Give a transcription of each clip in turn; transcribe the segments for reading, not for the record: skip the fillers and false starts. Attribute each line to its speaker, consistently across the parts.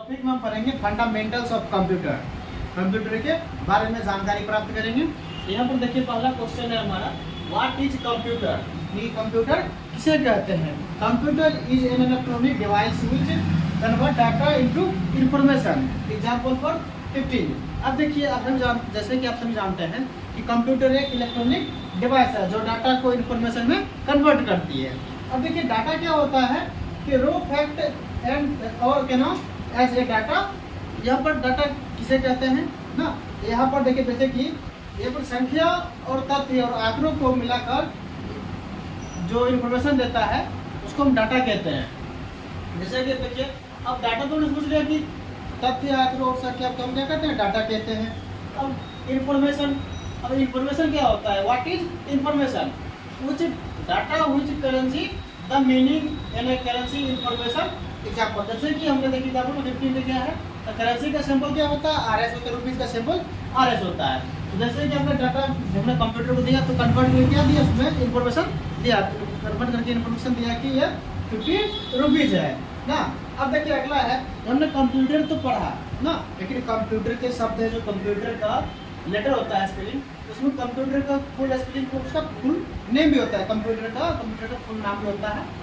Speaker 1: Topic में हम पढ़ेंगे फंडामेंटल्स ऑफ कंप्यूटर। कंप्यूटर के बारे में जानकारी प्राप्त करेंगे। यहाँ पर देखिए पहला क्वेश्चन है हमारा, व्हाट इज कंप्यूटर। ये कंप्यूटर किसे कहते हैं? Computer is an electronic device which convert data into information. Example for 15। अब देखिए, अब हम जैसे कि आप सभी जानते हैं कि कंप्यूटर एक इलेक्ट्रॉनिक डिवाइस है जो डाटा को इंफॉर्मेशन में कन्वर्ट करती है। अब देखिए डाटा क्या होता है कि रो फैक्ट एंड और क्या नाम एज ए डाटा। यहाँ पर डाटा किसे कहते हैं ना, यहाँ पर देखिए जैसे कि यहाँ पर संख्या और तथ्य और आंकड़ों को मिलाकर जो इंफॉर्मेशन देता है उसको हम डाटा कहते हैं। जैसे कि देखिए अब डाटा तो नहीं समझ लिया कि तथ्य आंकड़ों और संख्या को हम क्या कहते हैं, डाटा कहते हैं। अब इंफॉर्मेशन, अब इंफॉर्मेशन क्या होता है? What is information? Which data which currency the meaning in A currency information. Example जैसे कि हमने देखी एग्जाम्पल 15 में क्या है, तो करेंसी का सिंबल क्या होता है? आरएस होता है, रुपीज का सिंबल आरएस होता है। तो जैसे कि हमने डाटा हमने कंप्यूटर को दिया तो कन्वर्ट करके क्या दिया, उसमें इंफॉर्मेशन दिया, कन्वर्ट करके इंफॉर्मेशन दिया कि ये 50 रुपीज है ना। अब देखिए अगला है, हमने कंप्यूटर तो पढ़ा ना, लेकिन कंप्यूटर के शब्द है जो कंप्यूटर का लेटर होता है स्पेलिंग, उसमें कंप्यूटर का फुल स्पेलिंग को उसका फुल नेम भी होता है, कंप्यूटर का फुल नाम भी होता है।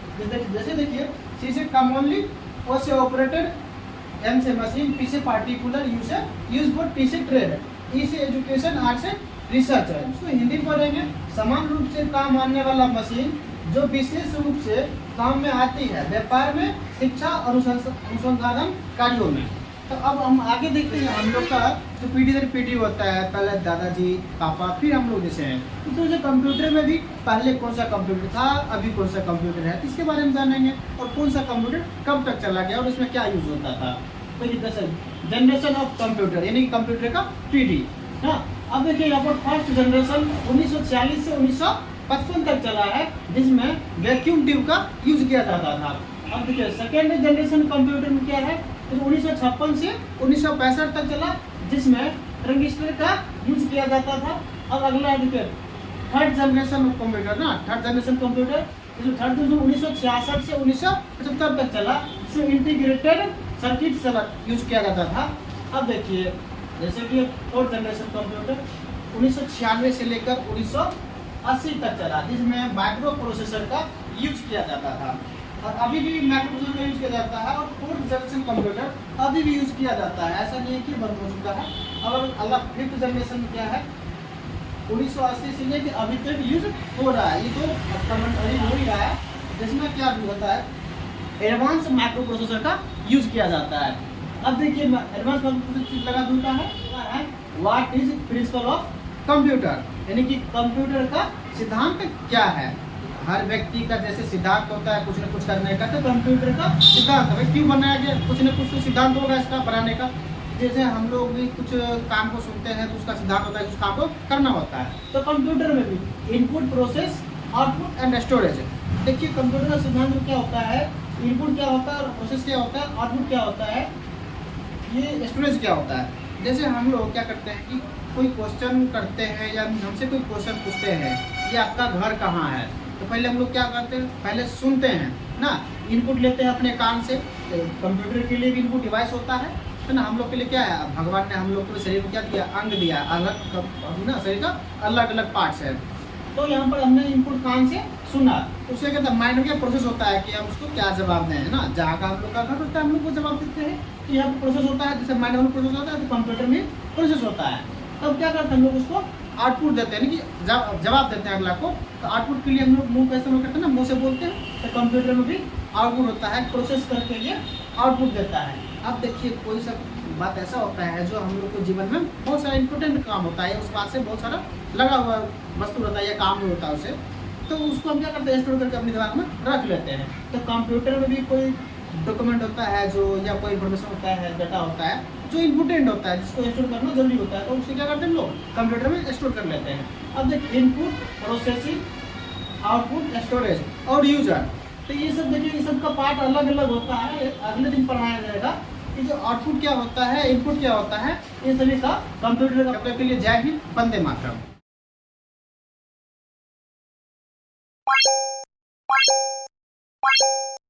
Speaker 1: जैसे देखिए सी से कॉमनली, ओ से ऑपरेटेड, एम से मशीन, पी से पार्टिकुलर, यूज फॉर, टी से ट्रेड, ई से एजुकेशन, आर से रिसर्च है। उसको हिंदी में पढ़ेंगे, समान रूप से काम आने वाला मशीन जो विशेष रूप से काम में आती है व्यापार में, शिक्षा और अनुसंधान कार्यों में। तो अब हम आगे देखते हैं, हम लोग का जो पीढ़ी दर पीढ़ी होता है, पहले दादाजी पापा फिर हम लोग जैसे हैं, तो जो कंप्यूटर में भी पहले कौन सा कंप्यूटर था, अभी कौन सा कंप्यूटर है, इसके बारे में जानेंगे। और कौन सा कंप्यूटर कब तक चला गया और इसमें क्या यूज होता था। तो ये जनरेशन ऑफ कंप्यूटर यानी कि कंप्यूटर का पीढ़ी। हाँ, अब देखिए यहाँ पर फर्स्ट जनरेशन 1946 से 1955 तक चला है, जिसमें वैक्यूम ट्यूब का यूज किया जाता था। अब देखिए सेकेंड जनरेशन कंप्यूटर में क्या है, तो 1956 से 1965 तक चला, जिसमें ट्रांजिस्टर का यूज किया जाता था। अब अगला देखिए थर्ड जनरेशन कंप्यूटर ना, थर्ड जनरेशन कंप्यूटर जो थर्ड जनरेशन 1966 से 1975 तक चला, जिसमें इंटीग्रेटेड सर्किट यूज किया जाता था। अब देखिए जैसे कि फोर्थ जनरेशन कंप्यूटर 1996 से लेकर 1980 तक चला, जिसमें माइक्रो प्रोसेसर का यूज किया जाता था। और अभी भी माइक्रो प्रोसेसर का यूज किया जाता है। और फोर्थ जनरेशन कंप्यूटर अभी भी यूज किया जाता है, ऐसा नहीं है कि बंद हो चुका है। अब अलग फिफ्थ जनरेशन में क्या है, 1980 से लेकर अभी तक यूज हो रहा है, ये तो हो ही रहा है, जिसमें क्या होता है, एडवांस माइक्रो प्रोसेसर का यूज किया जाता है। अब देखिए एडवांस माइक्रो प्रोसेसर लगा दूंगा है, what is principle of computer, यानी कि कंप्यूटर का सिद्धांत क्या है। हर व्यक्ति का जैसे सिद्धांत होता है कुछ न कुछ करने का, तो कंप्यूटर का सिद्धांत है क्यों बनाया गया, कुछ न कुछ तो सिद्धांत होगा इसका बनाने का। जैसे हम लोग भी कुछ काम को सुनते हैं तो उसका सिद्धांत होता है, उस काम को करना होता है। तो कंप्यूटर में भी input, process, output and storage. देखिए कंप्यूटर का सिद्धांत क्या होता है, इनपुट क्या होता है, प्रोसेस क्या होता है, आउटपुट क्या होता है, ये स्टोरेज क्या होता है। जैसे हम लोग क्या करते हैं कि कोई क्वेश्चन करते हैं या हमसे कोई क्वेश्चन पूछते हैं कि आपका घर कहाँ है, तो पहले हम लोग क्या करते हैं, पहले सुनते हैं ना, इनपुट लेते हैं अपने कान से। कंप्यूटर के लिए भी इनपुट डिवाइस होता है, तो ना हम लोग के लिए क्या है, भगवान ने हम लोग को शरीर में क्या दिया, अंग दिया, अलग ना, शरीर का अलग अलग पार्ट्स है। तो यहाँ पर हमने इनपुट कान से सुना, उससे क्या माइंड में क्या प्रोसेस होता है कि हम उसको क्या जवाब दें, है ना। जहाँ का हम लोग का घर होता है हम लोग को जवाब देते हैं, तो यहाँ पर प्रोसेस होता है, जैसे माइंड में प्रोसेस होता है तो कंप्यूटर में प्रोसेस होता है। तब क्या करते हैं हम लोग उसको आउटपुट देते हैं, यानी कि जवाब देते हैं अगला को। तो आउटपुट के लिए हम लोग मुंह कैसे करते हैं ना, मुंह से बोलते हैं। तो कंप्यूटर में भी आउटपुट होता है, प्रोसेस करके ये आउटपुट देता है। अब देखिए कोई सा बात ऐसा होता है जो हम लोग को जीवन में बहुत सारा इंपॉर्टेंट काम होता है, उस बात से बहुत सारा लगा हुआ वस्तु होता है या काम होता है उसे, तो उसको हम क्या करते हैं, स्टोर करके अपने दिमाग में रख लेते हैं। तो कंप्यूटर में भी कोई डॉक्यूमेंट होता है जो, या कोई इन्फॉर्मेशन होता है, डाटा होता है जो इम्पोर्टेंट होता है, जिसको स्टोर करना जरूरी होता है, तो उसे क्या करते हैं हम लोग कंप्यूटर में स्टोर कर लेते हैं। अब देखिए इनपुट, प्रोसेसिंग, आउटपुट, स्टोरेज और यूजर, तो ये सब देखिए, ये सब का पार्ट अलग अलग होता है, अगले दिन पढ़ाया जाएगा कि जो आउटपुट क्या होता है, इनपुट क्या होता है, ये सभी का कंप्यूटर के लिए जय हिंद, वंदे मातरम।